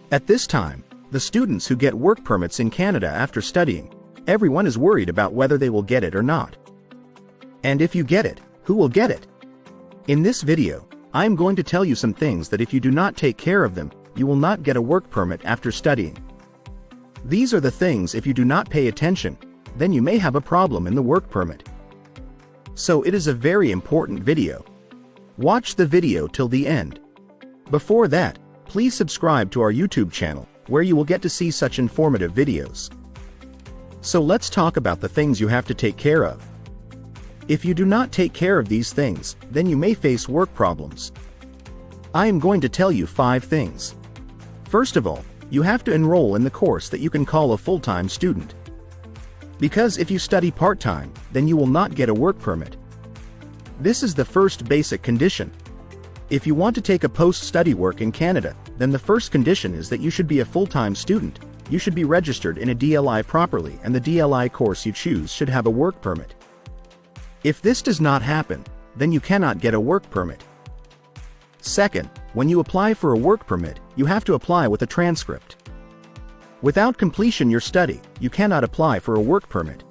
At this time, the students who get work permits in Canada after studying, everyone is worried about whether they will get it or not. And if you get it, who will get it? In this video, I am going to tell you some things that if you do not take care of them, you will not get a work permit after studying. These are the things if you do not pay attention, then you may have a problem in the work permit. So it is a very important video. Watch the video till the end. Before that, please subscribe to our YouTube channel, where you will get to see such informative videos. So let's talk about the things you have to take care of. If you do not take care of these things, then you may face work problems. I am going to tell you 5 things. First of all, you have to enroll in the course that you can call a full-time student. Because if you study part-time, then you will not get a work permit. This is the first basic condition. If you want to take a post-study work in Canada, then the first condition is that you should be a full-time student, you should be registered in a DLI properly, and the DLI course you choose should have a work permit. If this does not happen, then you cannot get a work permit. Second, when you apply for a work permit, you have to apply with a transcript. Without completion your study, you cannot apply for a work permit.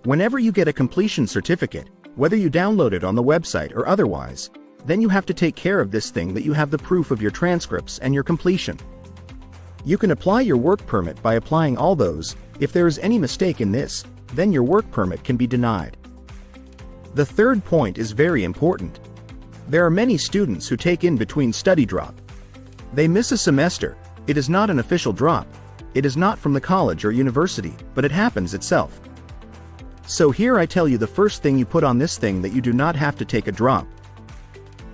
Whenever you get a completion certificate, whether you download it on the website or otherwise, then you have to take care of this thing that you have the proof of your transcripts and your completion. You can apply your work permit by applying all those. If there is any mistake in this, then your work permit can be denied. The third point is very important. There are many students who take in between study drop. They miss a semester. It is not an official drop. It is not from the college or university, but it happens itself. So here I tell you the first thing you put on this thing that you do not have to take a drop.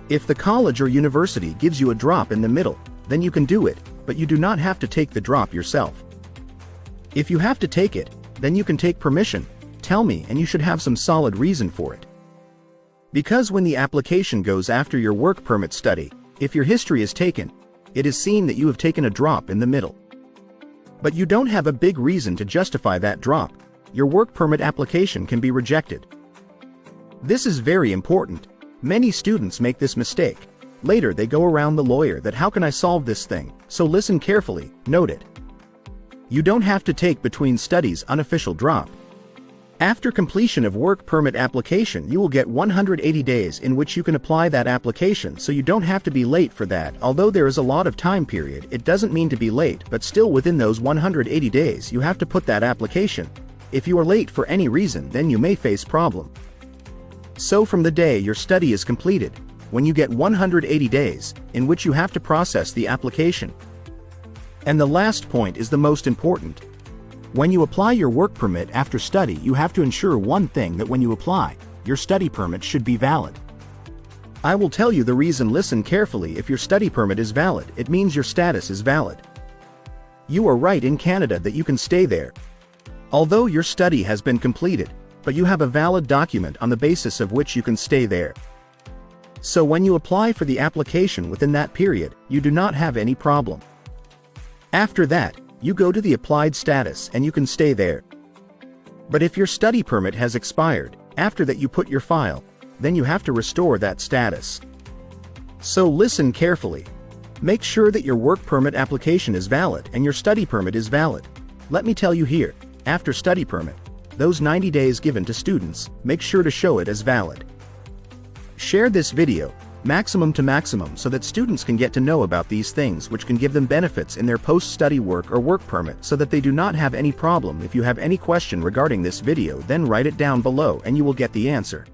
If the college or university gives you a drop in the middle, then you can do it, but you do not have to take the drop yourself. If you have to take it, then you can take permission, tell me, and you should have some solid reason for it. Because when the application goes after your work permit study, if your history is taken, it is seen that you have taken a drop in the middle. But you don't have a big reason to justify that drop, your work permit application can be rejected. This is very important. Many students make this mistake. Later they go around the lawyer that how can I solve this thing, so listen carefully, note it. You don't have to take between studies unofficial drop. After completion of work permit application you will get 180 days in which you can apply that application, so you don't have to be late for that. Although there is a lot of time period, it doesn't mean to be late, but still within those 180 days you have to put that application. If you are late for any reason, then you may face problem. So from the day your study is completed, when you get 180 days, in which you have to process the application. And the last point is the most important. When you apply your work permit after study, you have to ensure one thing, that when you apply, your study permit should be valid. I will tell you the reason. Listen carefully. If your study permit is valid, it means your status is valid. You are right in Canada that you can stay there. Although your study has been completed, but you have a valid document on the basis of which you can stay there. So when you apply for the application within that period, you do not have any problem. After that, you go to the applied status and you can stay there. But if your study permit has expired, after that you put your file, then you have to restore that status. So listen carefully. Make sure that your work permit application is valid and your study permit is valid. Let me tell you here, after study permit, those 90 days given to students, make sure to show it as valid. Share this video, maximum to maximum, so that students can get to know about these things which can give them benefits in their post-study work or work permit, so that they do not have any problem. If you have any question regarding this video, then write it down below and you will get the answer.